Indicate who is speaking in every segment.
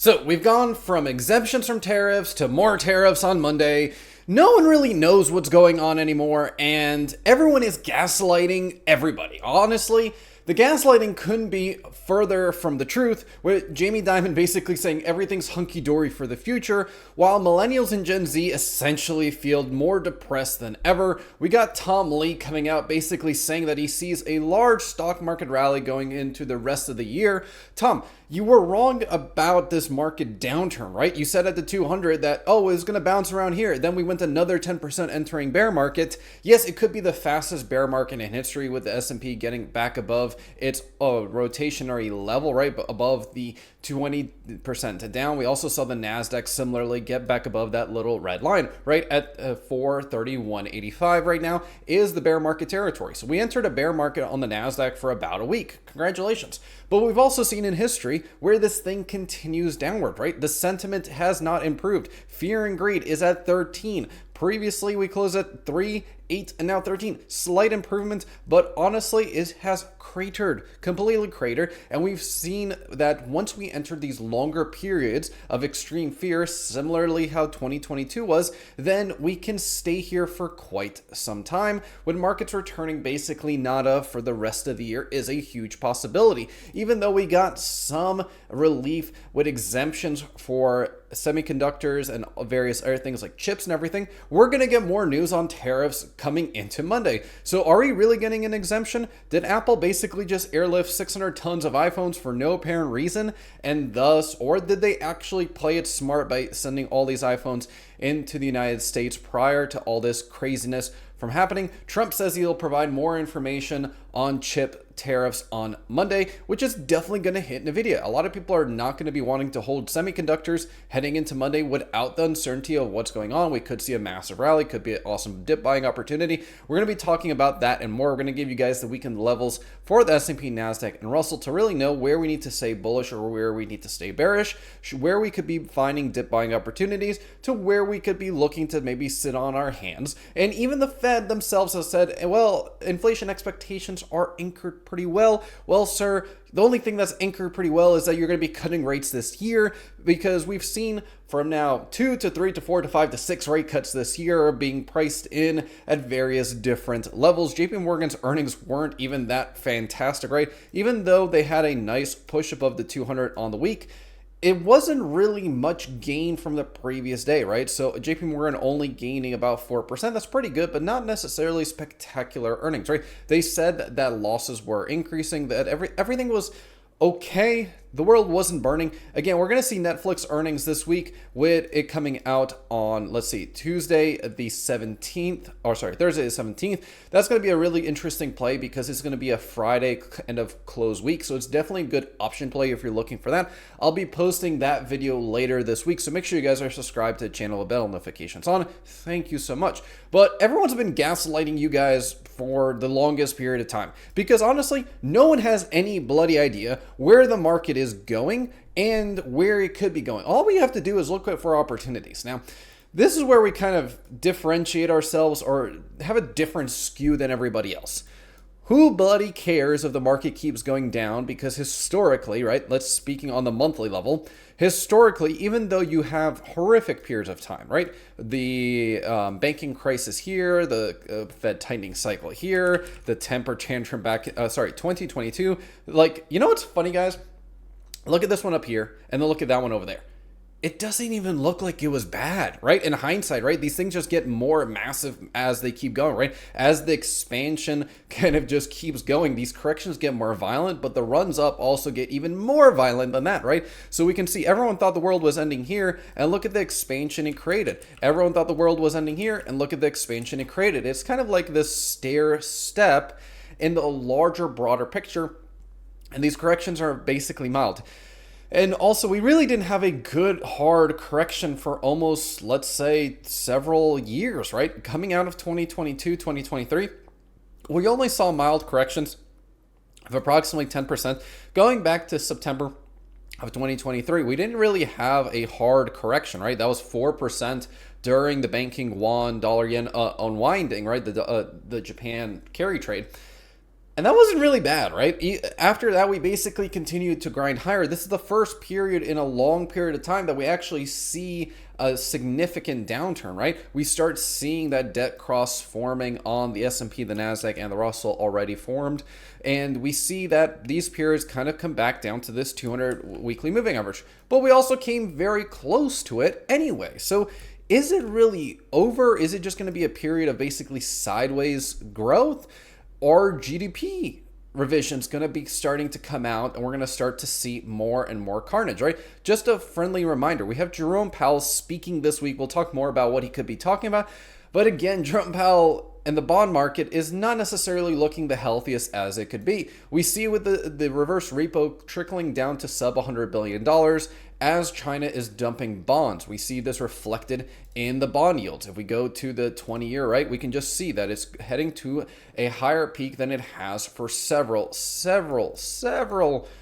Speaker 1: So we've gone from exemptions from tariffs to more tariffs on Monday. No one really knows what's going on anymore, and everyone is gaslighting everybody. Honestly, the gaslighting couldn't be further from the truth, with Jamie Dimon basically saying everything's hunky-dory for the future, while millennials and Gen Z essentially feel more depressed than ever. We got Tom Lee coming out basically saying that he sees a large stock market rally going into the rest of the year. Tom, you were wrong about this market downturn, right? You said at the 200 that, oh, it was going to bounce around here. Then we went another 10% entering bear market. Yes, it could be the fastest bear market in history, with the S&P getting back above its rotationary level, right? But above the 20% down. We also saw the NASDAQ similarly get back above that little red line, right? At 431.85 right now is the bear market territory. So we entered a bear market on the NASDAQ for about a week. Congratulations. But we've also seen in history where this thing continues downward, right? The sentiment has not improved. Fear and greed is at 13. Previously, we closed at 3, 8, and now 13. Slight improvement, but honestly, it has cratered, completely cratered. And we've seen that once we entered these longer periods of extreme fear, similarly how 2022 was, then we can stay here for quite some time. When markets returning basically nada for the rest of the year is a huge possibility. Even though we got some relief with exemptions for semiconductors and various other things like chips and everything, we're going to get more news on tariffs coming into Monday. So are we really getting an exemption? Did Apple basically just airlift 600 tons of iPhones for no apparent reason, and thus, or did they actually play it smart by sending all these iPhones into the United States prior to all this craziness from happening? Trump says he'll provide more information on chip tariffs on Monday, which is definitely going to hit Nvidia. A lot of people are not going to be wanting to hold semiconductors heading into Monday without the uncertainty of what's going on. We could see a massive rally, could be an awesome dip buying opportunity. We're going to be talking about that and more. We're going to give you guys the weekend levels for the S&P, NASDAQ, and Russell to really know where we need to stay bullish or where we need to stay bearish, where we could be finding dip buying opportunities to where we could be looking to maybe sit on our hands. And even the Fed themselves has said, well, inflation expectations are anchored pretty well. Well, sir, the only thing that's anchored pretty well is that you're going to be cutting rates this year, because we've seen from now 2 to 3 to 4 to 5 to 6 rate cuts this year are being priced in at various different levels. JP Morgan's earnings weren't even that fantastic, right? Even though they had a nice push above the 200 on the week, it wasn't really much gain from the previous day, right? So JP Morgan only gaining about 4%. That's pretty good, but not necessarily spectacular earnings, right? They said that losses were increasing, that everything was okay. The world wasn't burning. Again, we're going to see Netflix earnings this week with it coming out on, let's see, Thursday the 17th. That's going to be a really interesting play because it's going to be a Friday end of close week. So it's definitely a good option play if you're looking for that. I'll be posting that video later this week. So make sure you guys are subscribed to the channel with bell notifications on. Thank you so much. But everyone's been gaslighting you guys for the longest period of time, because honestly, no one has any bloody idea where the market is going and where it could be going. All we have to do is look for opportunities. Now, this is where we kind of differentiate ourselves or have a different skew than everybody else. Who bloody cares if the market keeps going down? Because historically, right, let's speaking on the monthly level, historically, even though you have horrific periods of time, right, the banking crisis here, the Fed tightening cycle here, the temper tantrum back, 2022, like, you know what's funny, guys? Look at this one up here, and then look at that one over there. It doesn't even look like it was bad, right? In hindsight, right? These things just get more massive as they keep going, right? As the expansion kind of just keeps going, these corrections get more violent, but the runs up also get even more violent than that, right? So we can see everyone thought the world was ending here, and look at the expansion it created. Everyone thought the world was ending here, and look at the expansion it created. It's kind of like this stair step in the larger, broader picture, and these corrections are basically mild. And also, we really didn't have a good hard correction for almost, let's say, several years, right? Coming out of 2022, 2023, we only saw mild corrections of approximately 10%. Going back to September of 2023, we didn't really have a hard correction, right? That was 4% during the banking won dollar yen unwinding, right? The Japan carry trade. And that wasn't really bad, right? After that, we basically continued to grind higher. This is the first period in a long period of time that we actually see a significant downturn, right? We start seeing that debt cross forming on the S&P, the Nasdaq, and the Russell already formed. And we see that these periods kind of come back down to this 200 weekly moving average. But we also came very close to it anyway. So is it really over? Is it just going to be a period of basically sideways growth? Or GDP revisions going to be starting to come out, and we're going to start to see more and more carnage, right? Just a friendly reminder, we have Jerome Powell speaking this week. We'll talk more about what he could be talking about. But again, Jerome Powell and the bond market is not necessarily looking the healthiest as it could be. We see with the reverse repo trickling down to sub $100 billion as China is dumping bonds. We see this reflected in the bond yields. If we go to the 20-year, right, we can just see that it's heading to a higher peak than it has for several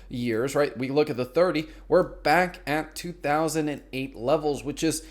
Speaker 1: years, right? We look at the 30, we're back at 2008 levels, which is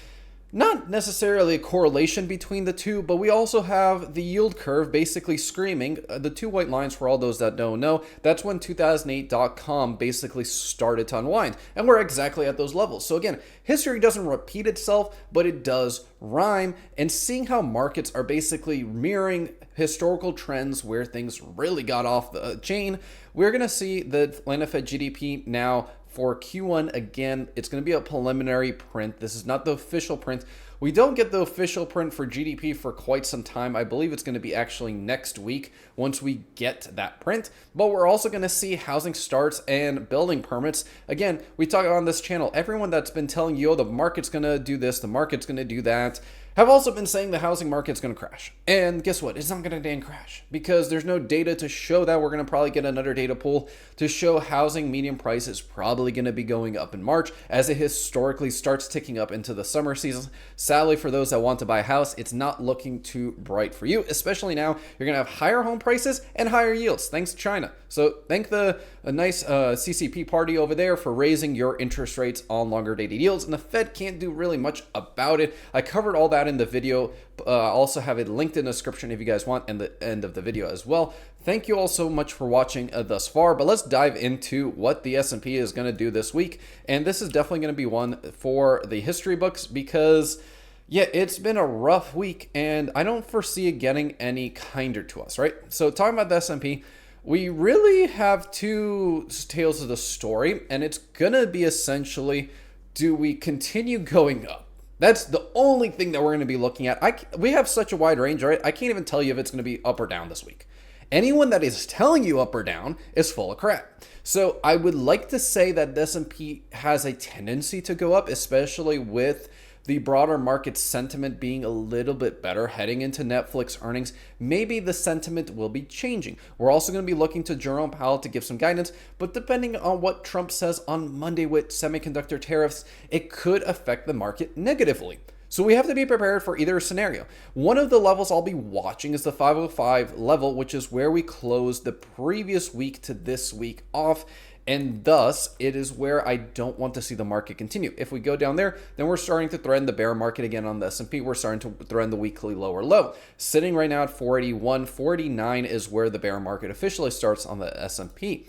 Speaker 1: not necessarily a correlation between the two, but we also have the yield curve basically screaming. The two white lines, for all those that don't know, that's when 2008.com basically started to unwind. And we're exactly at those levels. So again, history doesn't repeat itself, but it does rhyme. And seeing how markets are basically mirroring historical trends where things really got off the chain, we're going to see the Atlanta Fed GDP now for Q1. Again, it's going to be a preliminary print. This is not the official print. We don't get the official print for GDP for quite some time. I believe it's going to be actually next week once we get that print. But we're also going to see housing starts and building permits. Again, we talk on this channel, everyone that's been telling you, oh, the market's going to do this, the market's going to do that, have also been saying the housing market's going to crash. And guess what? It's not going to damn crash because there's no data to show that. We're going to probably get another data pool to show housing median price is probably going to be going up in March as it historically starts ticking up into the summer season. Sadly, for those that want to buy a house, it's not looking too bright for you, especially now. You're going to have higher home prices and higher yields thanks to China. So thank the nice CCP party over there for raising your interest rates on longer dated yields. And the Fed can't do really much about it. I covered all that in the video. I also have it linked in the description if you guys want, and the end of the video as well. Thank you all so much for watching thus far, but let's dive into what the S&P is going to do this week. And this is definitely going to be one for the history books because, yeah, it's been a rough week and I don't foresee it getting any kinder to us, right? So talking about the S&P, we really have two tales of the story, and it's going to be essentially, do we continue going up? That's the only thing that we're going to be looking at. We have such a wide range, right? I can't even tell you if it's going to be up or down this week. Anyone that is telling you up or down is full of crap. So I would like to say that the S&P has a tendency to go up, especially with the broader market sentiment being a little bit better heading into Netflix earnings. Maybe the sentiment will be changing. We're also going to be looking to Jerome Powell to give some guidance, but depending on what Trump says on Monday with semiconductor tariffs, it could affect the market negatively. So we have to be prepared for either scenario. One of the levels I'll be watching is the 505 level, which is where we closed the previous week to this week off. And thus, it is where I don't want to see the market continue. If we go down there, then we're starting to threaten the bear market again on the S&P. We're starting to threaten the weekly lower low. Sitting right now at 481, 49 is where the bear market officially starts on the S&P.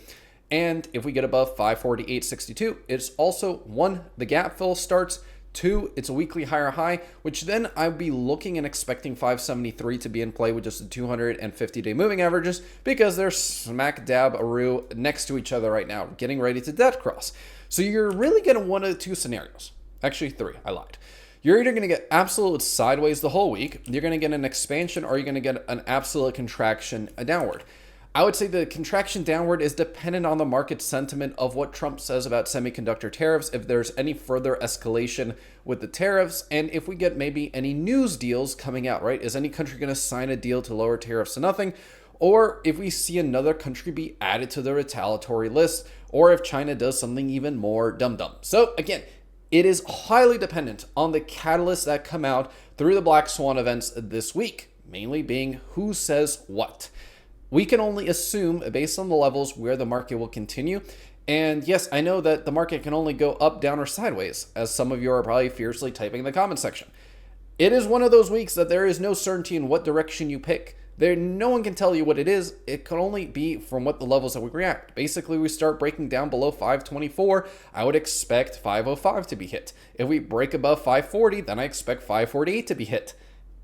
Speaker 1: And if we get above 548.62, it's also one, the gap fill starts. Two, it's a weekly higher high, which then I'd be looking and expecting 573 to be in play with just the 250-day moving averages because they're smack dab next to each other right now, getting ready to dead cross. So you're really getting one of the two scenarios. Actually, three. I lied. You're either going to get absolute sideways the whole week, you're going to get an expansion, or you're going to get an absolute contraction downward. I would say the contraction downward is dependent on the market sentiment of what Trump says about semiconductor tariffs, if there's any further escalation with the tariffs, and if we get maybe any news deals coming out, right? Is any country going to sign a deal to lower tariffs to nothing? Or if we see another country be added to the retaliatory list, or if China does something even more dumb. So again, it is highly dependent on the catalysts that come out through the Black Swan events this week, mainly being who says what. We can only assume based on the levels where the market will continue. And yes, I know that the market can only go up, down, or sideways, as some of you are probably fiercely typing in the comment section. It is one of those weeks that there is no certainty in what direction you pick. No one can tell you what it is. It can only be from what the levels that we react. Basically, we start breaking down below 524, I would expect 505 to be hit. If we break above 540, then I expect 548 to be hit.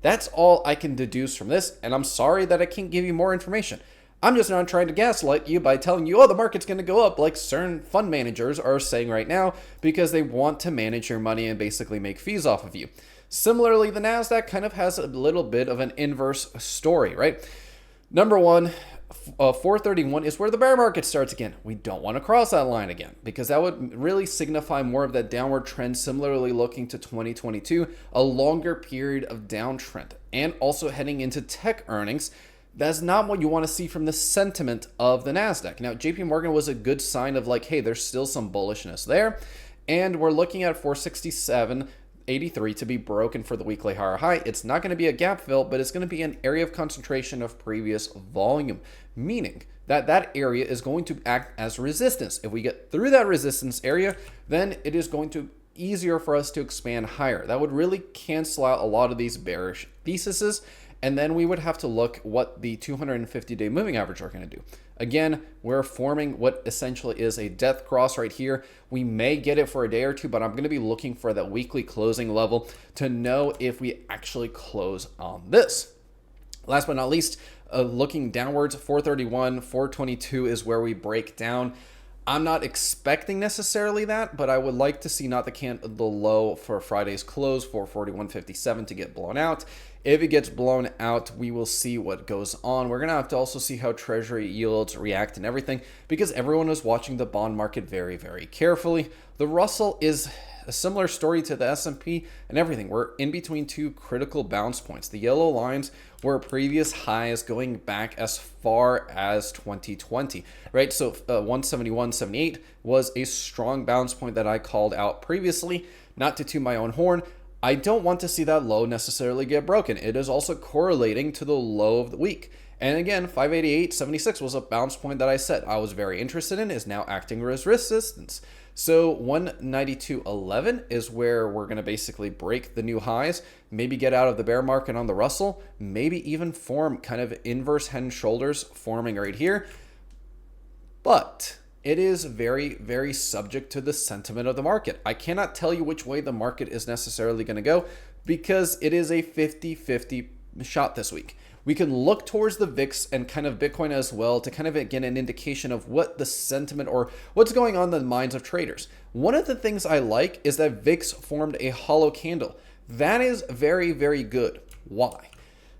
Speaker 1: That's all I can deduce from this, and I'm sorry that I can't give you more information. I'm just not trying to gaslight you by telling you, oh, the market's going to go up like certain fund managers are saying right now because they want to manage your money and basically make fees off of you. Similarly, the NASDAQ kind of has a little bit of an inverse story, right? Number one, 431 is where the bear market starts again. We don't want to cross that line again because that would really signify more of that downward trend, similarly looking to 2022, a longer period of downtrend, and also heading into tech earnings. That's not what you want to see from the sentiment of the NASDAQ. Now, JP Morgan was a good sign of like, hey, there's still some bullishness there. And we're looking at 467.83 to be broken for the weekly higher high. It's not going to be a gap fill, but it's going to be an area of concentration of previous volume, meaning that that area is going to act as resistance. If we get through that resistance area, then it is going to easier for us to expand higher. That would really cancel out a lot of these bearish theses. And then we would have to look what the 250-day moving average are going to do. Again, we're forming what essentially is a death cross right here. We may get it for a day or two, but I'm going to be looking for that weekly closing level to know if we actually close on this. Last but not least, looking downwards, 431, 422 is where we break down. I'm not expecting necessarily that, but I would like to see not the low for Friday's close, 441.57, to get blown out. If it gets blown out, we will see what goes on. We're going to have to also see how treasury yields react and everything because everyone is watching the bond market very, very carefully. The Russell is a similar story to the S&P and everything. We're in between two critical bounce points. The yellow lines were previous highs going back as far as 2020, right? So 171.78 was a strong bounce point that I called out previously. Not to toot my own horn, I don't want to see that low necessarily get broken. It is also correlating to the low of the week. And again, 588.76 was a bounce point that I said I was very interested in, is now acting as resistance. So 192.11 is where we're going to basically break the new highs, maybe get out of the bear market on the Russell, maybe even form kind of inverse head and shoulders forming right here. But it is very, very subject to the sentiment of the market. I cannot tell you which way the market is necessarily going to go because it is a 50-50 shot this week. We can look towards the VIX and kind of Bitcoin as well to kind of get an indication of what the sentiment or what's going on in the minds of traders. One of the things I like is that VIX formed a hollow candle. That is very, very good. Why?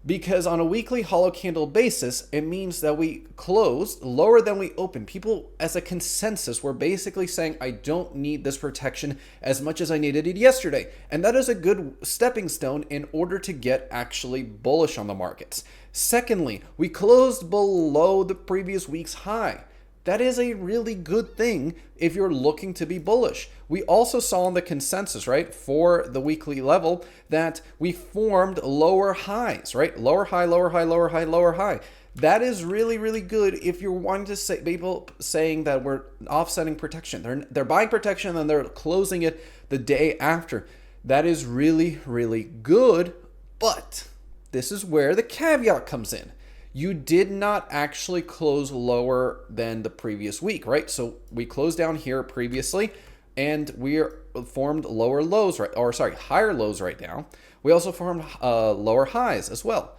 Speaker 1: Because on a weekly hollow candle basis, it means that we closed lower than we opened. People, as a consensus, were basically saying, I don't need this protection as much as I needed it yesterday. And that is a good stepping stone in order to get actually bullish on the markets. Secondly, we closed below the previous week's high. That is a really good thing if you're looking to be bullish. We also saw in the consensus, right, for the weekly level that we formed lower highs, right? Lower high, lower high, lower high, lower high. That is really, really good if you're wanting to say, people saying that we're offsetting protection. They're buying protection and they're closing it the day after. That is really, really good, but this is where the caveat comes in. You did not actually close lower than the previous week, right? So we closed down here previously and we formed lower lows, right? Or sorry, higher lows right now. We also formed lower highs as well.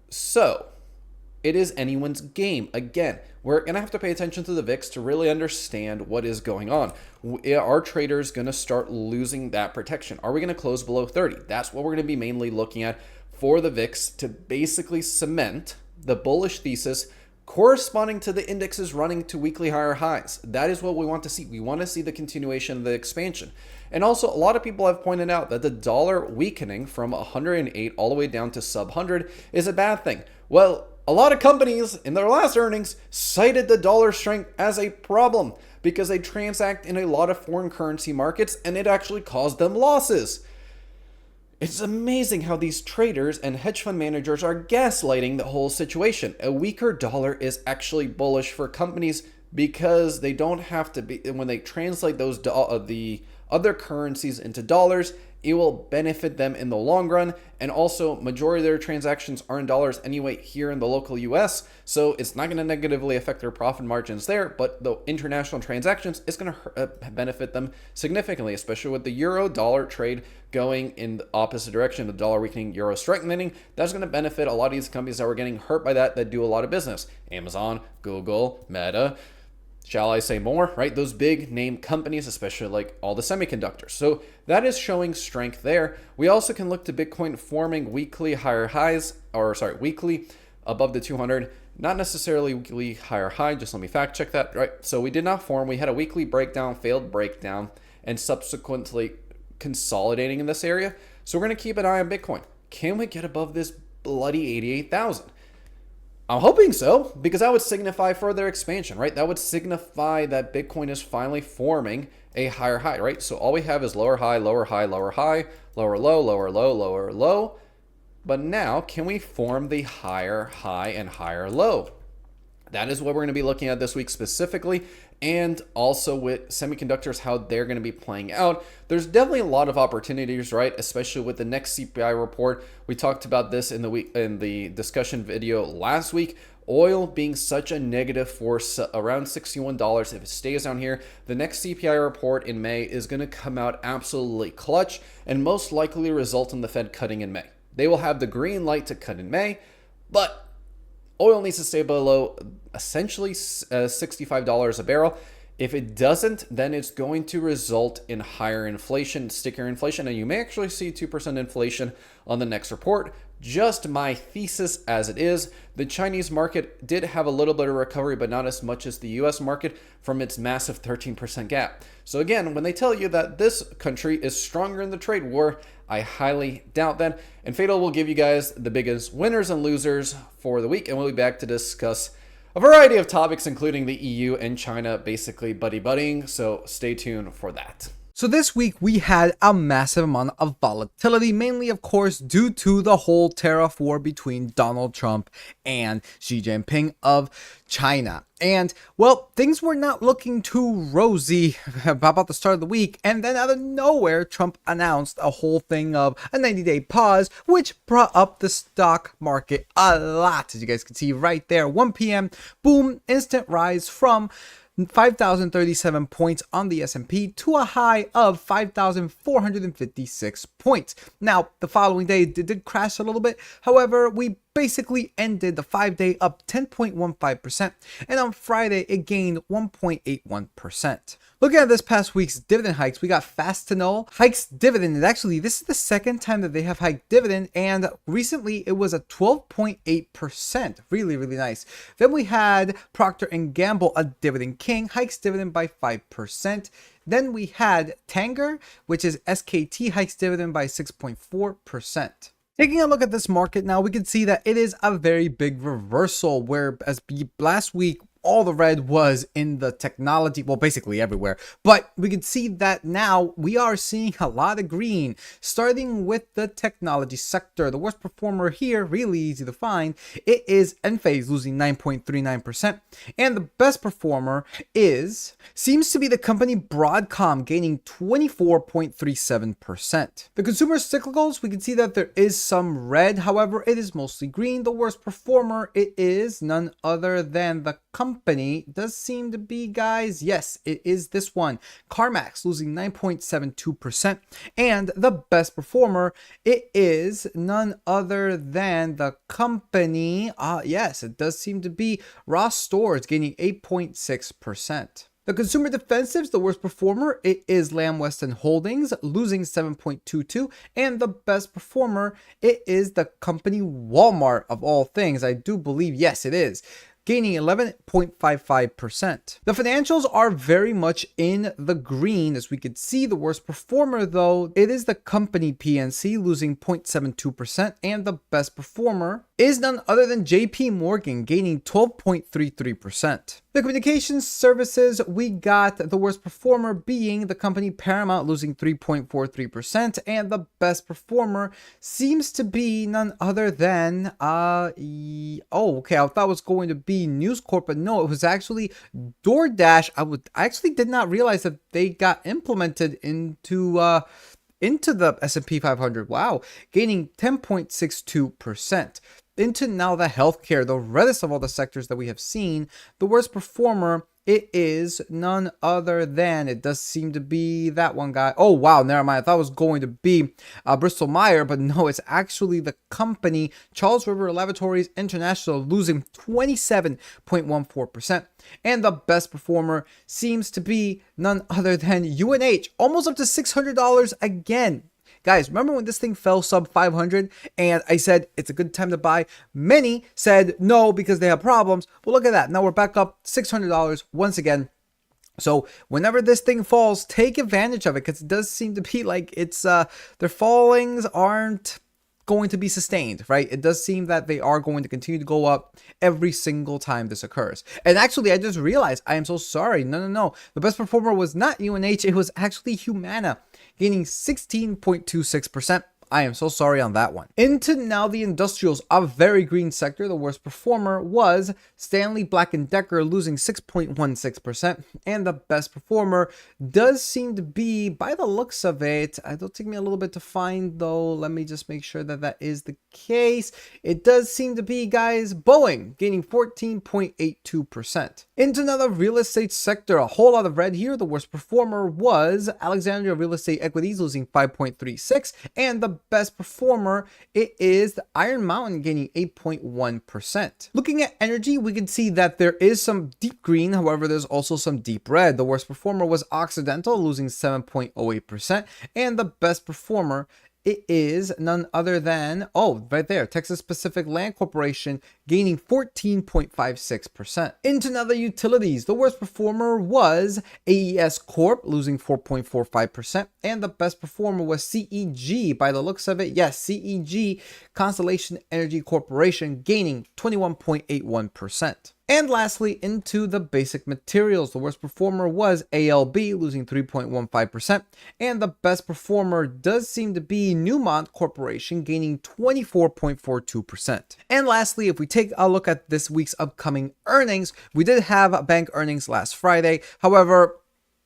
Speaker 1: So it is anyone's game. Again, we're going to have to pay attention to the VIX to really understand what is going on. Are traders going to start losing that protection? Are we going to close below 30? That's what we're going to be mainly looking at for the VIX to basically cement the bullish thesis corresponding to the indexes running to weekly higher highs. That is what we want to see. We want to see the continuation of the expansion. And also, a lot of people have pointed out that the dollar weakening from 108 all the way down to sub 100 is a bad thing. Well, a lot of companies in their last earnings cited the dollar strength as a problem because they transact in a lot of foreign currency markets and it actually caused them losses. It's amazing how these traders and hedge fund managers are gaslighting the whole situation. A weaker dollar is actually bullish for companies because they don't have to be, when they translate those the other currencies into dollars, it will benefit them in the long run. And also, majority of their transactions are in dollars anyway here in the local US, so it's not going to negatively affect their profit margins there, but the international transactions is going to benefit them significantly, especially with the euro dollar trade going in the opposite direction, the dollar weakening, euro strengthening. That's going to benefit a lot of these companies that were getting hurt by that do a lot of business. Amazon, Google, Meta, shall I say more, right? Those big name companies, especially like all the semiconductors. So that is showing strength there. We also can look to Bitcoin forming weekly higher highs, weekly above the 200, not necessarily weekly higher high. Just let me fact check that, right? So we did not form. We had a weekly breakdown, failed breakdown, and subsequently consolidating in this area. So we're going to keep an eye on Bitcoin. Can we get above this bloody 88,000? I'm hoping so, because that would signify further expansion, right? That would signify that Bitcoin is finally forming a higher high, right? So all we have is lower high, lower high, lower high, lower low, lower low, lower low. But now, can we form the higher high and higher low? That is what we're going to be looking at this week specifically, and also with semiconductors, how they're going to be playing out. There's definitely a lot of opportunities, right? Especially with the next CPI report. We talked about this in the discussion video last week. Oil being such a negative force, around $61. If it stays down here, the next CPI report in May is going to come out absolutely clutch and most likely result in the Fed cutting in May. They will have the green light to cut in May, but oil needs to stay below essentially $65 a barrel. If it doesn't, then it's going to result in higher inflation, stickier inflation, and you may actually see 2% inflation on the next report. Just my thesis as it is. The Chinese market did have a little bit of recovery, but not as much as the US market from its massive 13% gap. So again, when they tell you that this country is stronger in the trade war, I highly doubt that. And Fatal will give you guys the biggest winners and losers for the week, and we'll be back to discuss a variety of topics, including the EU and China basically buddy-buddying. So stay tuned for that.
Speaker 2: So this week we had a massive amount of volatility, mainly of course due to the whole tariff war between Donald Trump and Xi Jinping of China. And well, things were not looking too rosy about the start of the week, and then out of nowhere Trump announced a whole thing of a 90-day pause, which brought up the stock market a lot. As you guys can see right there, 1 p.m. boom, instant rise from 5,037 points on the S&P to a high of 5,456 points. Now, the following day it did crash a little bit. However, we basically ended the 5-day up 10.15%, and on Friday it gained 1.81%. Looking at this past week's dividend hikes, we got Fastenal hikes dividend, and actually this is the second time that they have hiked dividend, and recently it was a 12.8%. Really nice. Then we had Procter & Gamble, a dividend king, hikes dividend by 5%. Then we had Tanger, which is SKT, hikes dividend by 6.4%. Taking a look at this market now, we can see that it is a very big reversal, where as last week all the red was in the technology, well, basically everywhere. But we can see that now we are seeing a lot of green, starting with the technology sector. The worst performer here, really easy to find, it is Enphase, losing 9.39%. And the best performer seems to be the company Broadcom, gaining 24.37%. The consumer cyclicals, we can see that there is some red, however, it is mostly green. The worst performer, it is none other than the company does seem to be, guys, yes, it is this one, CarMax, losing 9.72%. And the best performer, it is none other than the company, yes, it does seem to be Ross Stores, gaining 8.6%. The consumer defensives, the worst performer, it is Lamb Weston Holdings, losing 7.22%, and the best performer, it is the company Walmart, of all things. I do believe, yes, it is, gaining 11.55%. The financials are very much in the green, as we could see. The worst performer, though, it is the company PNC, losing 0.72%, and the best performer is none other than JP Morgan, gaining 12.33%. The communications services, we got the worst performer being the company Paramount, losing 3.43%, and the best performer seems to be none other than, okay, I thought it was going to be be News Corp, but no, it was actually DoorDash. I actually did not realize that they got implemented into the S&P 500. Wow, gaining 10.62%. Into now the healthcare, the reddest of all the sectors that we have seen, the worst performer, it is none other than, it does seem to be that one guy. Oh, wow, never mind. I thought it was going to be Bristol Myers, but no, it's actually the company Charles River Laboratories International, losing 27.14%. And the best performer seems to be none other than UNH, almost up to $600 again. Guys, remember when this thing fell sub 500 and I said it's a good time to buy? Many said no because they have problems. Well, look at that. Now we're back up $600 once again. So whenever this thing falls, take advantage of it, because it does seem to be like it's their fallings aren't going to be sustained, right? It does seem that they are going to continue to go up every single time this occurs. And actually, I just realized, I am so sorry. No. The best performer was not UNH. It was actually Humana, gaining 16.26%. I am so sorry on that one. Into now the industrials, a very green sector. The worst performer was Stanley Black & Decker, losing 6.16%. And the best performer does seem to be, by the looks of it, it'll take me a little bit to find though. Let me just make sure that that is the case. It does seem to be, guys, Boeing, gaining 14.82%. Into another real estate sector, a whole lot of red here. The worst performer was Alexandria Real Estate Equities, losing 5.36%. And the best performer, it is the Iron Mountain, gaining 8.1%. Looking at energy, we can see that there is some deep green. However, there's also some deep red. The worst performer was Occidental, losing 7.08%. And the best performer, it is none other than, right there, Texas Pacific Land Corporation, gaining 14.56%. Into another utilities, the worst performer was AES Corp, losing 4.45%. And the best performer was CEG, by the looks of it. Yes, CEG, Constellation Energy Corporation, gaining 21.81%. And lastly, into the basic materials, the worst performer was ALB, losing 3.15%. And the best performer does seem to be Newmont Corporation, gaining 24.42%. And lastly, if we take a look at this week's upcoming earnings, we did have bank earnings last Friday. However,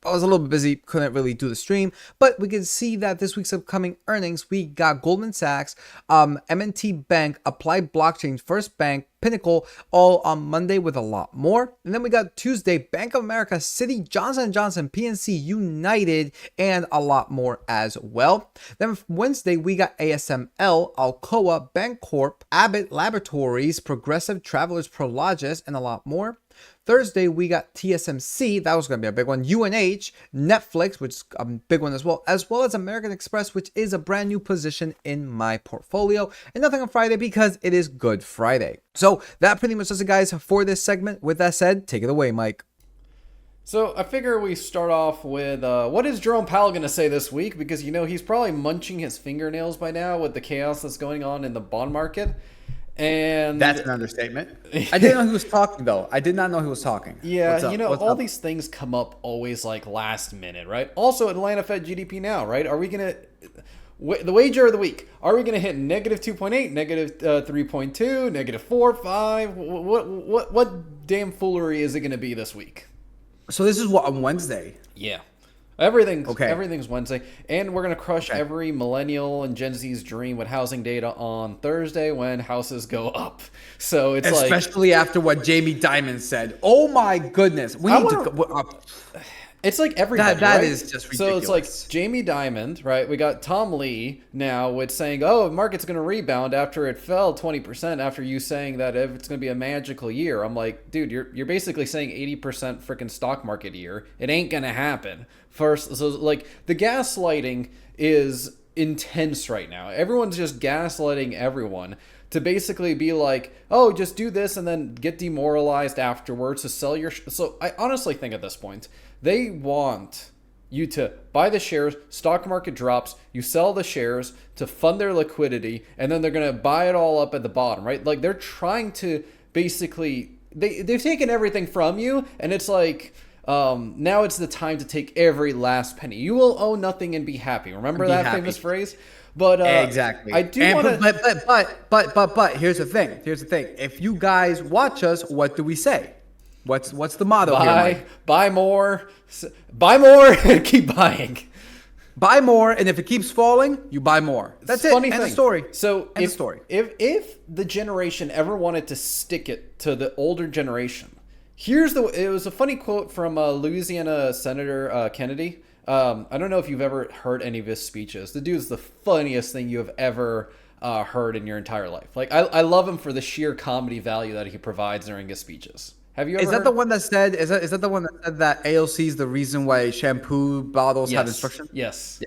Speaker 2: I was a little bit busy, couldn't really do the stream, but we can see that this week's upcoming earnings, we got Goldman Sachs, M&T Bank, Applied Blockchain, First Bank, Pinnacle, all on Monday with a lot more. And then we got Tuesday, Bank of America, Citi, Johnson & Johnson, PNC, United, and a lot more as well. Then Wednesday, we got ASML, Alcoa, Bancorp, Abbott Laboratories, Progressive Travelers, Prologis, and a lot more. Thursday, we got TSMC, that was going to be a big one, UNH, Netflix, which is a big one as well as American Express, which is a brand new position in my portfolio. And nothing on Friday because it is Good Friday. So that pretty much does it, guys, for this segment. With that said, take it away, Mike.
Speaker 1: So I figure we start off with what is Jerome Powell going to say this week? Because, he's probably munching his fingernails by now with the chaos that's going on in the bond market. And
Speaker 2: that's an understatement. I didn't know he was talking, though. I did not know he was talking.
Speaker 1: Yeah, all these things come up always like last minute, right? Also, Atlanta Fed GDP now, right? Are we going to... The wager of the week. Are we going to hit negative 2.8, negative 3.2, negative 4.5? What damn foolery is it going to be this week?
Speaker 2: So this is what, on Wednesday?
Speaker 1: Yeah. Everything's Wednesday. And we're going to crush every millennial and Gen Z's dream with housing data on Thursday when houses go up. So it's
Speaker 2: especially after what Jamie Dimon said. Oh my goodness.
Speaker 1: It's like everybody,
Speaker 2: that
Speaker 1: right?
Speaker 2: is just ridiculous.
Speaker 1: So it's like Jamie Dimon, right? We got Tom Lee now with saying, the market's going to rebound after it fell 20% after you saying that it's going to be a magical year. I'm like, dude, you're basically saying 80% freaking stock market year. It ain't going to happen. First, so like the gaslighting is intense right now. Everyone's just gaslighting everyone to basically be like, just do this and then get demoralized afterwards to sell your... So I honestly think at this point, they want you to buy the shares, stock market drops, you sell the shares to fund their liquidity, and then they're going to buy it all up at the bottom, right? Like they're trying to basically... They've taken everything from you, and it's like... Now it's the time to take every last penny. You will owe nothing and be happy. Remember
Speaker 2: Be
Speaker 1: that
Speaker 2: happy.
Speaker 1: famous phrase? But
Speaker 2: Exactly.
Speaker 1: I do
Speaker 2: And
Speaker 1: want to.
Speaker 2: but here's the thing. Here's the thing. If you guys watch us, what do we say? What's the motto here, Mike?
Speaker 1: Buy more, buy more, and keep buying.
Speaker 2: Buy more, and if it keeps falling, you buy more. That's it. End of story.
Speaker 1: So
Speaker 2: End of story.
Speaker 1: If the generation ever wanted to stick it to the older generation, it was a funny quote from Louisiana Senator Kennedy. I don't know if you've ever heard any of his speeches. The dude's the funniest thing you have ever heard in your entire life. Like I love him for the sheer comedy value that he provides during his speeches. Have you ever?
Speaker 2: Is that the one that said? Is that the one that said that AOC is the reason why shampoo bottles have instructions?
Speaker 1: Yes.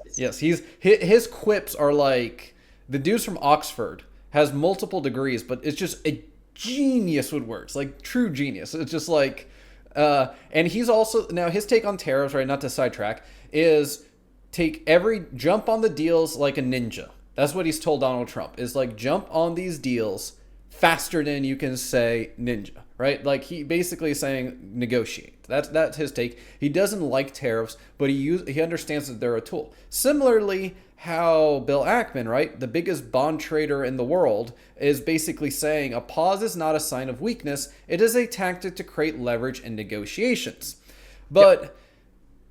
Speaker 1: His quips are like the dude's from Oxford, has multiple degrees, but it's just a genius with words, like true genius. It's just like, and he's also now his take on tariffs, right? Not to sidetrack, is jump on the deals like a ninja. That's what he's told Donald Trump is like jump on these deals faster than you can say ninja. Right, like he basically is saying negotiate. That's his take. He doesn't like tariffs, but he understands that they're a tool. Similarly, how Bill Ackman, right, the biggest bond trader in the world, is basically saying a pause is not a sign of weakness. It is a tactic to create leverage in negotiations. But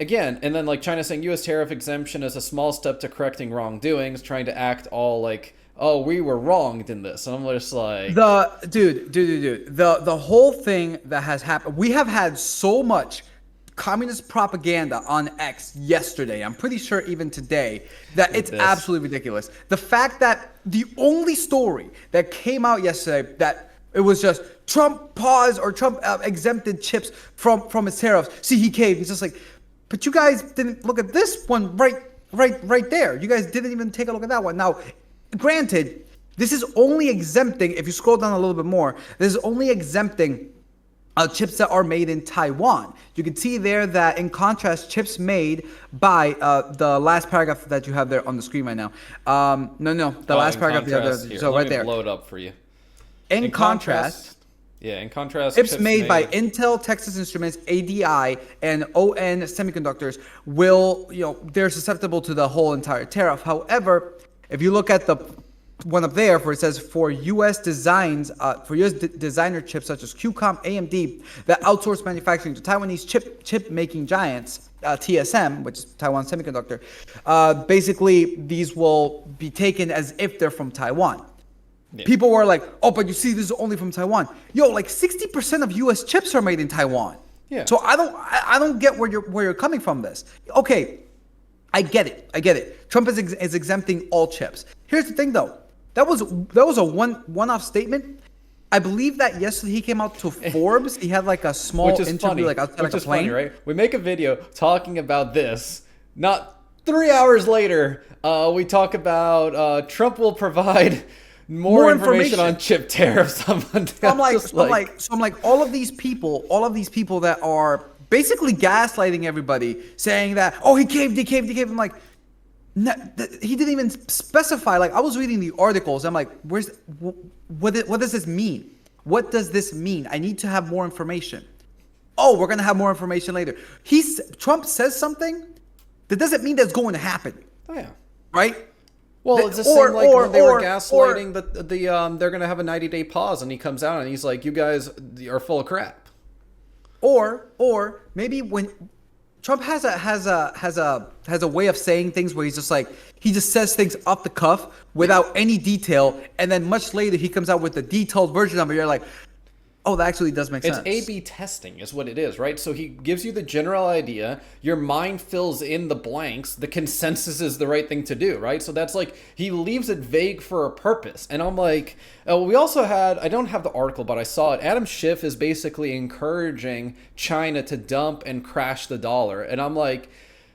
Speaker 1: again, and then like China saying U.S. tariff exemption is a small step to correcting wrongdoings, trying to act all like, oh, we were wronged in this. And I'm just like...
Speaker 2: The whole thing that has happened, we have had so much communist propaganda on X yesterday, I'm pretty sure even today, that it's absolutely ridiculous. The fact that the only story that came out yesterday that it was just Trump paused or Trump exempted chips from his tariffs. See, he caved. He's just like, but you guys didn't look at this one right there. You guys didn't even take a look at that one. Now, granted, this is only exempting, if you scroll down a little bit more, this is only exempting chips that are made in Taiwan. You can see there that, in contrast, chips made by the last paragraph that you have there on the screen right now. The last paragraph you have there. So right there.
Speaker 1: Blow it up for you.
Speaker 2: In contrast, chips made by Intel, Texas Instruments, ADI, and ON Semiconductors they're susceptible to the whole entire tariff. However, if you look at the one up there, where it says for U.S. designs, for U.S. designer chips such as QCOM, AMD, that outsource manufacturing to Taiwanese chip making giants, TSM, which is Taiwan Semiconductor, basically these will be taken as if they're from Taiwan. Yeah. People were like, oh, but you see, this is only from Taiwan. Yo, like 60% of U.S. chips are made in Taiwan. Yeah. So I don't get where you're coming from this. Okay, I get it. Trump is exempting all chips. Here's the thing, though. That was a one-off statement. I believe that yesterday he came out to Forbes. He had like a small interview,
Speaker 1: funny.
Speaker 2: Like outside like a plane.
Speaker 1: Funny, right? We make a video talking about this. Not 3 hours later, we talk about Trump will provide more information on chip tariffs on Monday.
Speaker 2: So I'm like, all of these people that are basically gaslighting everybody, saying that, oh, he caved. I'm like, he didn't even specify. Like, I was reading the articles. I'm like, what does this mean? What does this mean? I need to have more information. Oh, we're gonna have more information later. Trump says something. That doesn't mean that's going to happen.
Speaker 1: Oh yeah.
Speaker 2: Right.
Speaker 1: Well, it's the same like when they were gaslighting they're gonna have a 90-day pause, and he comes out and he's like, you guys are full of crap.
Speaker 2: Or maybe when Trump has a way of saying things where he's just like, he just says things off the cuff without any detail, and then much later he comes out with a detailed version of it. You're like, oh, that actually does make sense.
Speaker 1: It's A/B testing is what it is, right? So he gives you the general idea. Your mind fills in the blanks. The consensus is the right thing to do, right? So that's like, he leaves it vague for a purpose. And I'm like, we also had, I don't have the article, but I saw it. Adam Schiff is basically encouraging China to dump and crash the dollar. And I'm like,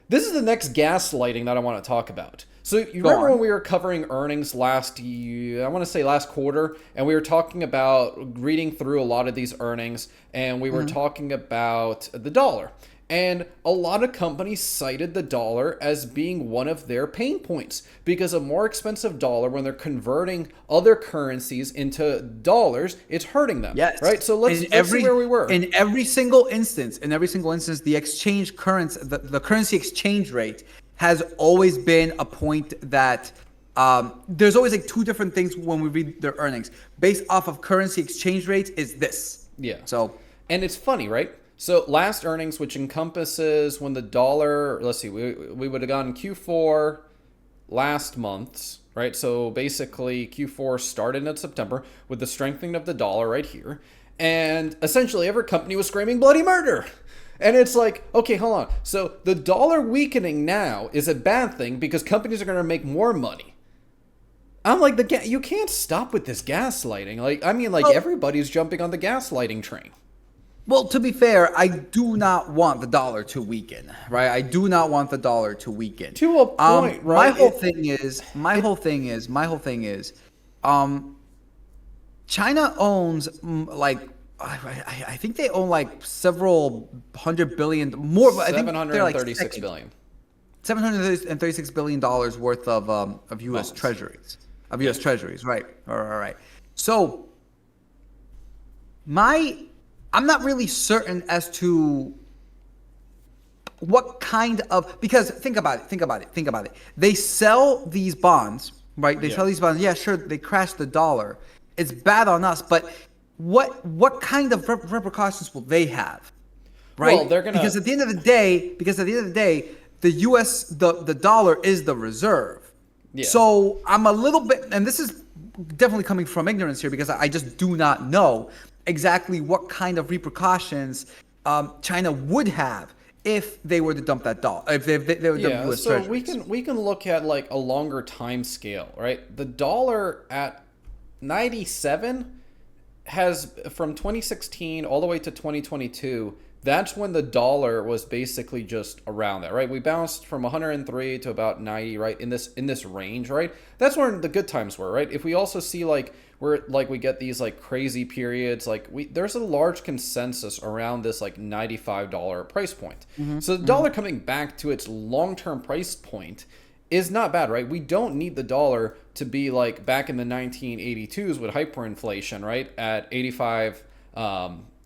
Speaker 1: this is the next gaslighting that I want to talk about. So you remember when we were covering earnings last quarter, and we were talking about reading through a lot of these earnings, and we were talking about the dollar. And a lot of companies cited the dollar as being one of their pain points because a more expensive dollar, when they're converting other currencies into dollars, it's hurting them.
Speaker 2: Yes.
Speaker 1: Right. So let's see where we were.
Speaker 2: In every single instance, the exchange currency, the currency exchange rate has always been a point that there's always like two different things when we read their earnings based off of currency exchange rates is this.
Speaker 1: Yeah.
Speaker 2: So,
Speaker 1: and it's funny, right? So last earnings, which encompasses when the dollar, let's see, we would have gone Q4 last month's, right? So basically Q4 started in September with the strengthening of the dollar right here. And essentially every company was screaming bloody murder. And it's like, okay, hold on. So the dollar weakening now is a bad thing because companies are going to make more money. I'm like, you can't stop with this gaslighting. Everybody's jumping on the gaslighting train.
Speaker 2: Well, to be fair, I do not want the dollar to weaken, right? I do not want the dollar to weaken.
Speaker 1: To a point, right?
Speaker 2: My whole thing is, China owns I think they own like several hundred billion more. I think they're like
Speaker 1: $736 billion.
Speaker 2: $736 billion worth of U.S. Treasuries. Of U.S. Treasuries, right? All right. So, I'm not really certain as to what kind of, because think about it. They sell these bonds, right? They sell these bonds. Yeah, sure, they crash the dollar. It's bad on us, but what kind of repercussions will they have? Right?
Speaker 1: Well, they're gonna,
Speaker 2: because at the end of the day, the US the dollar is the reserve. Yeah. So I'm a little bit, and this is definitely coming from ignorance here because I just do not know exactly what kind of repercussions China would have if they were to dump that dollar, if they were to dump U.S.
Speaker 1: so
Speaker 2: treasuries.
Speaker 1: we can look at like a longer time scale, right? The dollar at 97 has, from 2016 all the way to 2022, that's when the dollar was basically just around that, right? We bounced from 103 to about 90, right? In this range, right? That's where the good times were, right? If we also see like we get these like crazy periods, there's a large consensus around this like $95 price point. So the dollar coming back to its long-term price point is not bad, right? We don't need the dollar to be like back in the 1982s with hyperinflation, right? At 85,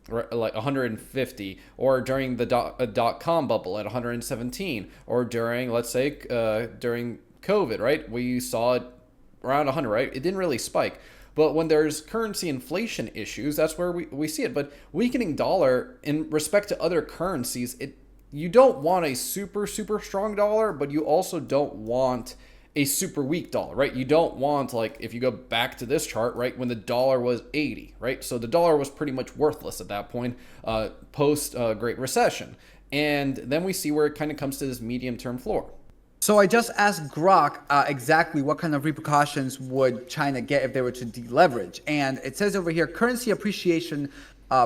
Speaker 1: like 150, or during the dot-com bubble at 117, or during, let's say, during COVID, right? We saw it around 100, right? It didn't really spike. But when there's currency inflation issues, that's where we see it. But weakening dollar in respect to other currencies, you don't want a super, super strong dollar, but you also don't want a super weak dollar, right? You don't want, like, if you go back to this chart, right, when the dollar was 80, right? So the dollar was pretty much worthless at that point, post Great Recession. And then we see where it kind of comes to this medium-term floor.
Speaker 2: So I just asked Grok exactly what kind of repercussions would China get if they were to deleverage. And it says over here, currency appreciation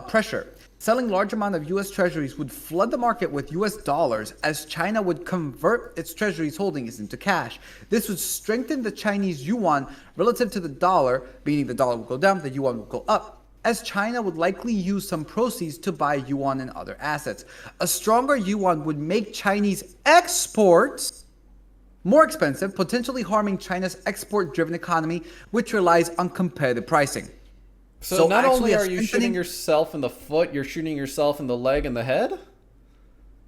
Speaker 2: pressure. Selling large amount of U.S. treasuries would flood the market with U.S. dollars as China would convert its treasuries holdings into cash. This would strengthen the Chinese yuan relative to the dollar, meaning the dollar would go down, the yuan would go up, as China would likely use some proceeds to buy yuan and other assets. A stronger yuan would make Chinese exports more expensive, potentially harming China's export-driven economy, which relies on competitive pricing.
Speaker 1: So not only are you shooting yourself in the foot, you're shooting yourself in the leg and the head?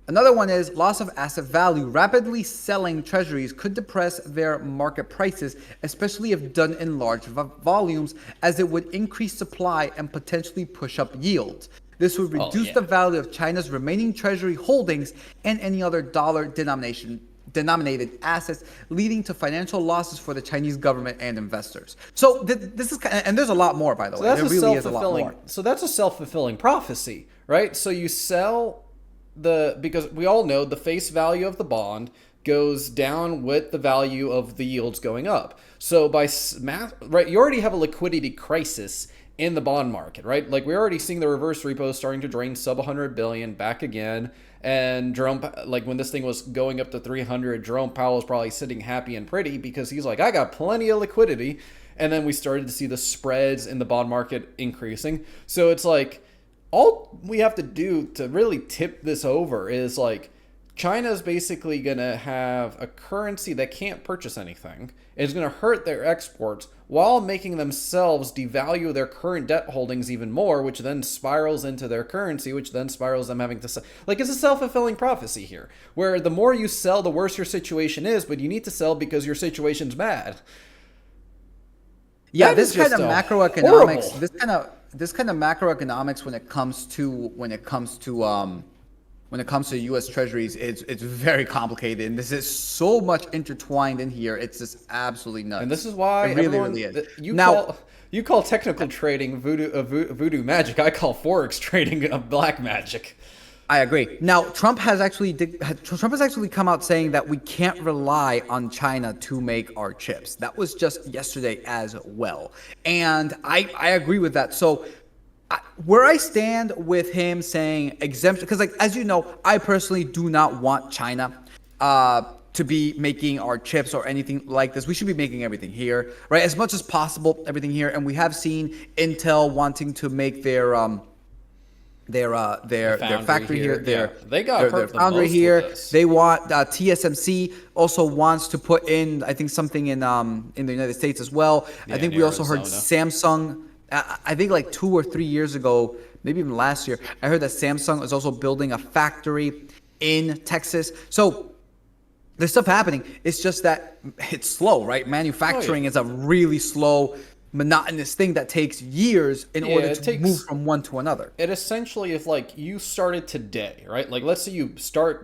Speaker 2: Another one is loss of asset value. Rapidly selling treasuries could depress their market prices, especially if done in large volumes, as it would increase supply and potentially push up yields. This would reduce the value of China's remaining treasury holdings and any other dollar denominated assets, leading to financial losses for the Chinese government and investors. So this is, and there's a lot more, by the way. There really is a lot more.
Speaker 1: So that's a self-fulfilling prophecy, right? So you sell because we all know the face value of the bond goes down with the value of the yields going up. So by math, right, you already have a liquidity crisis in the bond market, right? Like, we're already seeing the reverse repos starting to drain sub 100 billion back again. And Jerome, like, when this thing was going up to 300, Jerome Powell was probably sitting happy and pretty because he's like, I got plenty of liquidity. And then we started to see the spreads in the bond market increasing. So it's like, all we have to do to really tip this over is like China's basically going to have a currency that can't purchase anything. It's going to hurt their exports while making themselves devalue their current debt holdings even more, which then spirals into their currency, which then spirals them having to sell. Like, it's a self-fulfilling prophecy here, where the more you sell, the worse your situation is, but you need to sell because your situation's bad.
Speaker 2: Yeah,
Speaker 1: That
Speaker 2: this
Speaker 1: is
Speaker 2: kind
Speaker 1: just
Speaker 2: of
Speaker 1: horrible.
Speaker 2: macroeconomics, this kind of macroeconomics when it comes to U.S. Treasuries, it's very complicated, and this is so much intertwined in here. It's just absolutely nuts.
Speaker 1: And this is why
Speaker 2: it really,
Speaker 1: everyone
Speaker 2: really is.
Speaker 1: you call technical trading voodoo magic. I call forex trading black magic.
Speaker 2: I agree. Now, Trump has actually come out saying that we can't rely on China to make our chips. That was just yesterday as well, and I agree with that. So, where I stand with him saying exemption, because like as you know, I personally do not want China to be making our chips or anything like this. We should be making everything here, right? As much as possible, everything here. And we have seen Intel wanting to make their factory here,
Speaker 1: they got
Speaker 2: their
Speaker 1: hurt the
Speaker 2: foundry
Speaker 1: most
Speaker 2: here.
Speaker 1: with this.
Speaker 2: They want TSMC also wants to put in, I think, something in the United States as well.
Speaker 1: Yeah,
Speaker 2: I think
Speaker 1: in
Speaker 2: we also heard
Speaker 1: Arizona.
Speaker 2: Samsung. I think like 2 or 3 years ago, maybe even last year, I heard that Samsung is also building a factory in Texas. So there's stuff happening. It's just that it's slow, right? Manufacturing is a really slow, monotonous thing that takes years in order to move from one to another.
Speaker 1: It essentially, if like you started today, right? Like let's say you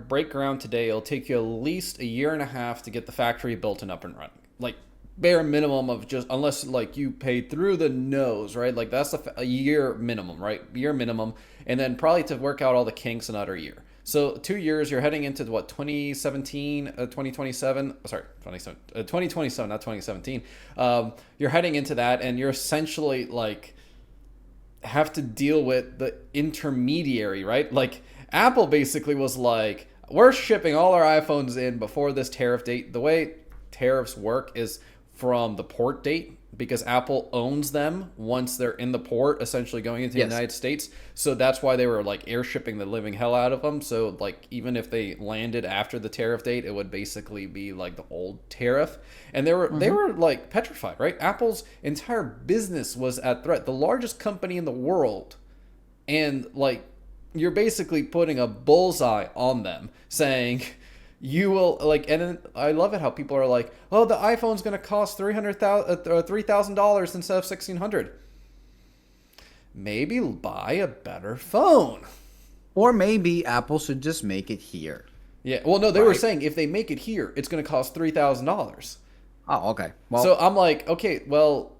Speaker 1: break ground today, it'll take you at least a year and a half to get the factory built and up and running. Like bare minimum of just, unless like you paid through the nose, right? Like that's a year minimum, right? Year minimum. And then probably to work out all the kinks another year. So 2 years, you're heading into what, 2017, 2027, sorry, 2027, not 2017. You're heading into that, and you're essentially like have to deal with the intermediary, right? Like Apple basically was like, we're shipping all our iPhones in before this tariff date. The way tariffs work is from the port date, because Apple owns them once they're in the port, essentially going into the United States. So that's why they were like air shipping the living hell out of them. So like even if they landed after the tariff date, it would basically be like the old tariff. And they were like petrified, right? Apple's entire business was at threat. The largest company in the world, and like you're basically putting a bullseye on them, saying you will like, and then I love it how people are like, oh, the iPhone's going to cost $3,000 instead of $1,600. Maybe buy a better phone.
Speaker 2: Or maybe Apple should just make it here.
Speaker 1: Yeah. Well, no, they were saying if they make it here, it's going to cost $3,000.
Speaker 2: Oh, okay. Well,
Speaker 1: so I'm like, okay, well,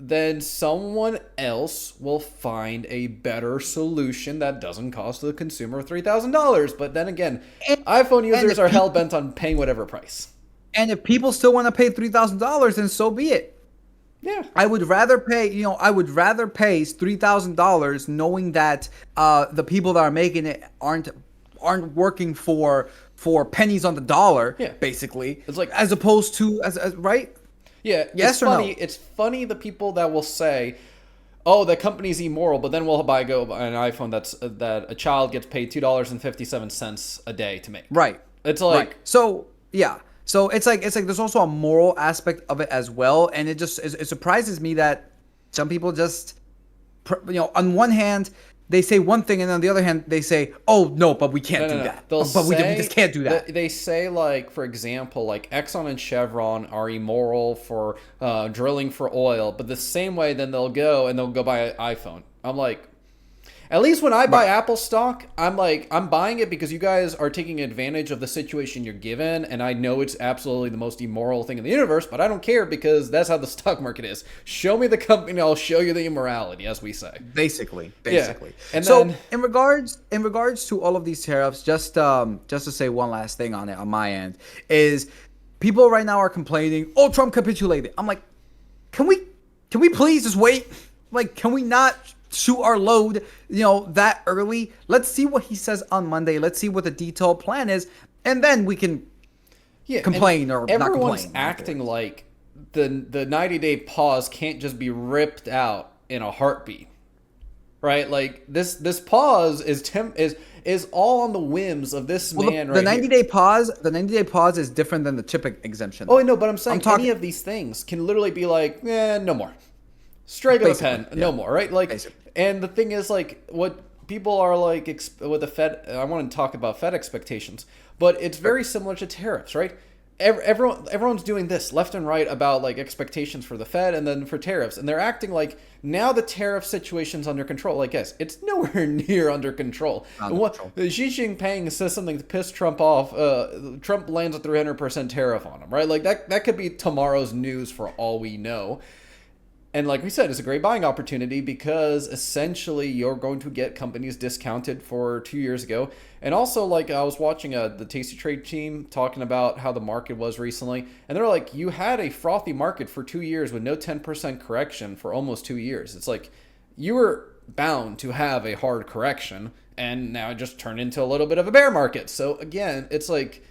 Speaker 1: then someone else will find a better solution that doesn't cost the consumer $3,000. But then again, iPhone users are hell bent on paying whatever price.
Speaker 2: And if people still want to pay $3,000, then so be it.
Speaker 1: Yeah,
Speaker 2: I would rather pay $3,000 knowing that the people that are making it aren't working for pennies on the dollar.
Speaker 1: Yeah.
Speaker 2: Basically,
Speaker 1: it's like,
Speaker 2: as opposed to as right.
Speaker 1: Yeah,
Speaker 2: yes
Speaker 1: it's
Speaker 2: or
Speaker 1: funny.
Speaker 2: no?
Speaker 1: It's funny the people that will say, "Oh, the company's immoral," but then we'll buy an iPhone that a child gets paid $2.57 a day to make.
Speaker 2: Right.
Speaker 1: It's like
Speaker 2: So yeah. So it's like there's also a moral aspect of it as well, and it surprises me that some people just, on one hand they say one thing, and on the other hand they say, oh no, but we can't do that. We just can't do that.
Speaker 1: They say, like, for example, like Exxon and Chevron are immoral for drilling for oil, but the same way then they'll go buy an iPhone. I'm like, at least when I buy Apple stock, I'm like, I'm buying it because you guys are taking advantage of the situation you're given, and I know it's absolutely the most immoral thing in the universe, but I don't care because that's how the stock market is. Show me the company, I'll show you the immorality, as we say.
Speaker 2: Basically.
Speaker 1: Yeah. And
Speaker 2: so
Speaker 1: then,
Speaker 2: in regards to all of these tariffs, just to say one last thing on it on my end, is people right now are complaining, oh, Trump capitulated. I'm like, can we please just wait? Like, can we not shoot our load, that early? Let's see what he says on Monday. Let's see what the detailed plan is, and then we can complain or not complain.
Speaker 1: Everyone's acting like the 90-day pause can't just be ripped out in a heartbeat. right? Like this pause is all on the whims of this
Speaker 2: Well,
Speaker 1: man
Speaker 2: the
Speaker 1: right here.
Speaker 2: 90-day pause, the 90-day pause is different than the chip exemption,
Speaker 1: Oh
Speaker 2: though.
Speaker 1: no, but I'm
Speaker 2: I'm
Speaker 1: saying any
Speaker 2: talking
Speaker 1: of these things can literally be like, no more. Strike of the
Speaker 2: basically,
Speaker 1: pen,
Speaker 2: yeah,
Speaker 1: no more, right? Like,
Speaker 2: basically.
Speaker 1: and the thing is, like, what people are like with the Fed. I want to talk about Fed expectations, but it's
Speaker 2: Sure.
Speaker 1: very similar to tariffs, right? Everyone's doing this left and right about like expectations for the Fed and then for tariffs, and they're acting like now the tariff situation's under control. Like, yes, it's nowhere near under control. And
Speaker 2: Under
Speaker 1: what
Speaker 2: control.
Speaker 1: Xi Jinping says something to piss Trump off. Trump lands a 300% tariff on him, right? Like that could be tomorrow's news for all we know. And like we said, it's a great buying opportunity because essentially you're going to get companies discounted for 2 years ago. And also, like I was watching the Tasty Trade team talking about how the market was recently, and they're like, you had a frothy market for 2 years with no 10% correction for almost 2 years. It's like you were bound to have a hard correction, and now it just turned into a little bit of a bear market. So again, it's like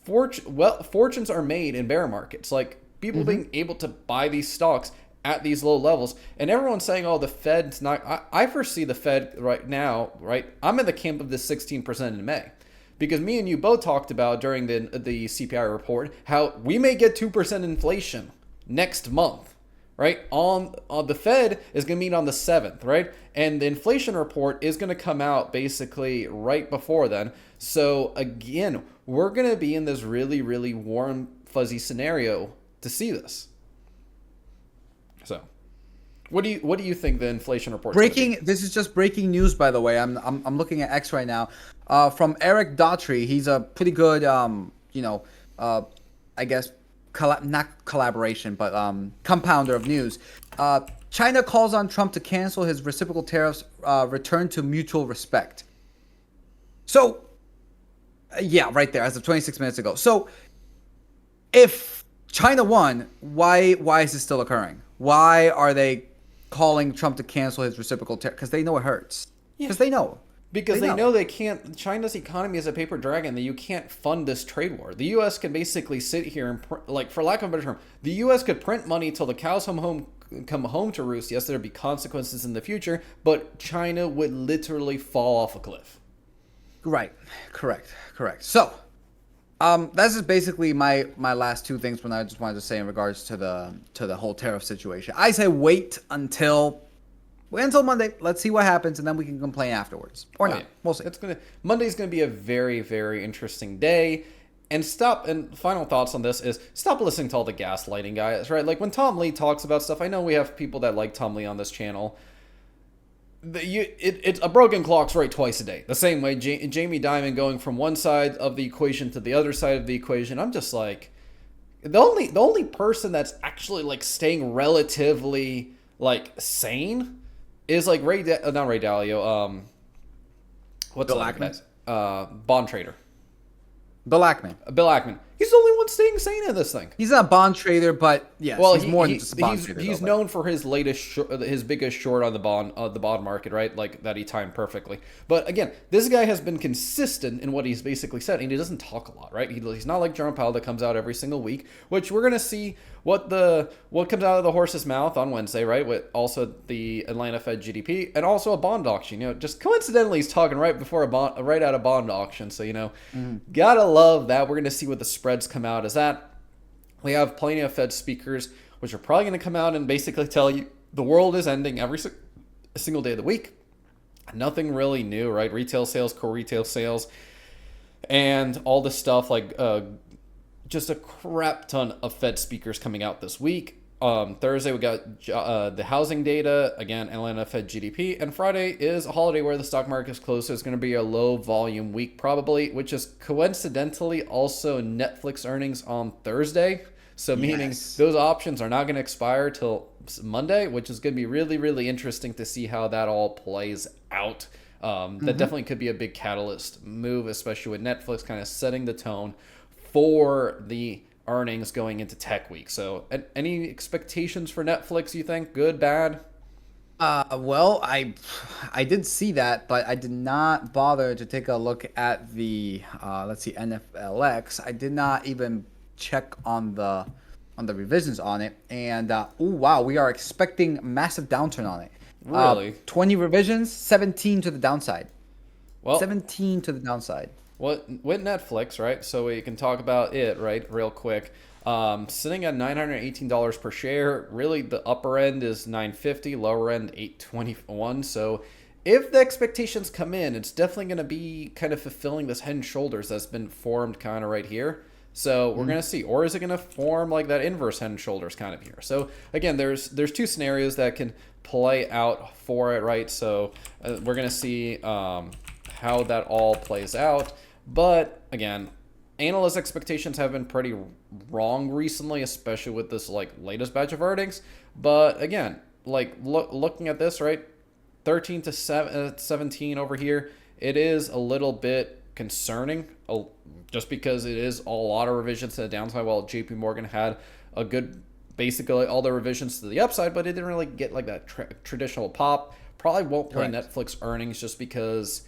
Speaker 1: fortunes are made in bear markets. Like people being able to buy these stocks at these low levels, and everyone's saying, "Oh, the Fed's not." I foresee the Fed right now. Right, I'm in the camp of this 16% in May, because me and you both talked about during the CPI report how we may get 2% inflation next month. Right on the Fed is going to meet on the 7th, right, and the inflation report is going to come out basically right before then. So again, we're going to be in this really, really warm, fuzzy scenario to see this. So, what do you think the inflation report is going to
Speaker 2: Breaking.
Speaker 1: be?
Speaker 2: This is just breaking news, by the way. I'm looking at X right now. From Eric Daughtry. He's a pretty good I guess not collaboration, but compounder of news. China calls on Trump to cancel his reciprocal tariffs. Return to mutual respect. So, yeah, right there, as of 26 minutes ago. So, if China won, why is this still occurring? Why are they calling Trump to cancel his reciprocal tariff? Because they know it hurts.
Speaker 1: Yeah,
Speaker 2: Because they know.
Speaker 1: because they know they can't. China's economy is a paper dragon that you can't fund this trade war. The U.S. can basically sit here and like, for lack of a better term, the U.S. could print money till the cows come home to roost. Yes, there'd be consequences in the future, but China would literally fall off a cliff.
Speaker 2: Right. Correct. So, that's just basically my last two things when I just wanted to say in regards to the whole tariff situation. I say wait until Monday. Let's see what happens, and then we can complain afterwards, or
Speaker 1: Oh
Speaker 2: not.
Speaker 1: yeah,
Speaker 2: We'll see.
Speaker 1: Monday's gonna be a very, very interesting day. And final thoughts on this is stop listening to all the gaslighting guys, right? Like when Tom Lee talks about stuff, I know we have people that like Tom Lee on this channel. It's a broken clock's right twice a day. The same way Jamie Dimon going from one side of the equation to the other side of the equation. I'm just like, the only person that's actually like staying relatively like sane is like not Ray Dalio. What's
Speaker 2: Bill
Speaker 1: that
Speaker 2: Ackman.
Speaker 1: guy's bond trader?
Speaker 2: Bill Ackman.
Speaker 1: Bill Ackman. He's the only one staying sane in this thing.
Speaker 2: He's not a bond trader, but yes,
Speaker 1: Well,
Speaker 2: he's more than just a bond trader.
Speaker 1: he's
Speaker 2: though,
Speaker 1: known for his his biggest short on the bond market, right? Like that he timed perfectly. But again, this guy has been consistent in what he's basically said, and he doesn't talk a lot, right? He's not like Jerome Powell that comes out every single week, which we're gonna see what comes out of the horse's mouth on Wednesday, right? With also the Atlanta Fed GDP and also a bond auction. Just coincidentally, he's talking right out of bond auction. So gotta love that. We're gonna see what the spreads come out as that. We have plenty of Fed speakers, which are probably going to come out and basically tell you the world is ending every single day of the week. Nothing really new, right? Retail sales, core retail sales, and all this stuff like just a crap ton of Fed speakers coming out this week. Thursday, we got the housing data, again, Atlanta Fed GDP, and Friday is a holiday where the stock market is closed, so it's going to be a low volume week probably, which is coincidentally also Netflix earnings on Thursday. So meaning those options are not going to expire till Monday, which is going to be really, really interesting to see how that all plays out. That definitely could be a big catalyst move, especially with Netflix kind of setting the tone for the earnings going into tech week. So any expectations for Netflix, you think? Good, bad?
Speaker 2: Well, I did see that, but I did not bother to take a look at the let's see, NFLX. I did not even check on the revisions on it, and oh wow, we are expecting massive downturn on it.
Speaker 1: Really?
Speaker 2: 20 revisions, 17 to the downside.
Speaker 1: Well,
Speaker 2: 17 to the downside.
Speaker 1: what with Netflix, right? So we can talk about it, right, real quick. Sitting at $918 per share. Really, the upper end is 950, lower end 821. So if the expectations come in, it's definitely going to be kind of fulfilling this head and shoulders that's been formed kind of right here. So we're gonna see, or is it gonna form like that inverse head and shoulders kind of here? So again, there's two scenarios that can play out for it, right? So we're gonna see how that all plays out. But again, analyst expectations have been pretty wrong recently, especially with this like latest batch of earnings. But again, like looking at this, right, 13 to 17 over here, it is a little bit concerning, just because it is a lot of revisions to the downside, while JP Morgan had a good, basically all the revisions to the upside, but it didn't really get like that traditional pop. Probably won't play
Speaker 2: Correct.
Speaker 1: Netflix earnings just because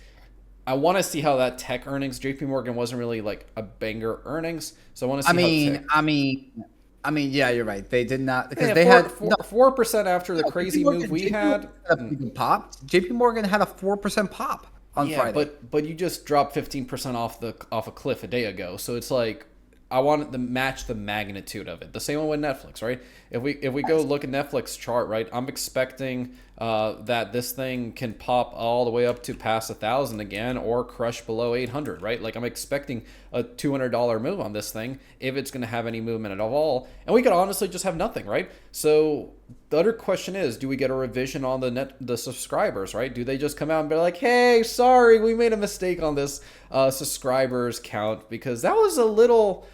Speaker 1: I want to see how that tech earnings. JP Morgan wasn't really like a banger earnings, so I want to
Speaker 2: I
Speaker 1: see how
Speaker 2: mean,
Speaker 1: tech.
Speaker 2: I mean, I mean, yeah, you're right. They did not because
Speaker 1: Yeah,
Speaker 2: they had no.
Speaker 1: 4% after the
Speaker 2: JP
Speaker 1: crazy move
Speaker 2: Morgan,
Speaker 1: we
Speaker 2: JP Morgan
Speaker 1: had.
Speaker 2: had a big pop. JP Morgan had a 4% pop on
Speaker 1: Yeah,
Speaker 2: Friday.
Speaker 1: but you just dropped 15% off a cliff a day ago. So it's like I wanted to match the magnitude of it. The same one with Netflix, right? If we go look at Netflix chart, right, I'm expecting that this thing can pop all the way up to past 1,000 again, or crush below 800, right? Like I'm expecting a $200 move on this thing if it's going to have any movement at all, and we could honestly just have nothing, right? So the other question is, do we get a revision on the subscribers, right? Do they just come out and be like, hey, sorry, we made a mistake on this subscribers count? Because that was a little,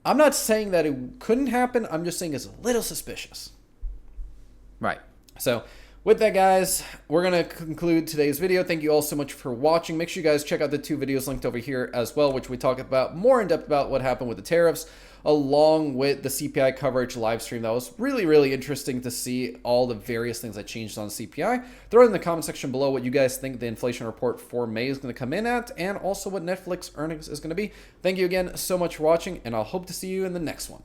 Speaker 1: I'm not saying that it couldn't happen, I'm just saying it's a little suspicious.
Speaker 2: Right.
Speaker 1: So with that, guys, we're going to conclude today's video. Thank you all so much for watching. Make sure you guys check out the two videos linked over here as well, which we talk about more in depth about what happened with the tariffs, along with the CPI coverage live stream. That was really, really interesting to see all the various things that changed on CPI. Throw it in the comment section below what you guys think the inflation report for May is going to come in at, and also what Netflix earnings is going to be. Thank you again so much for watching, and I'll hope to see you in the next one.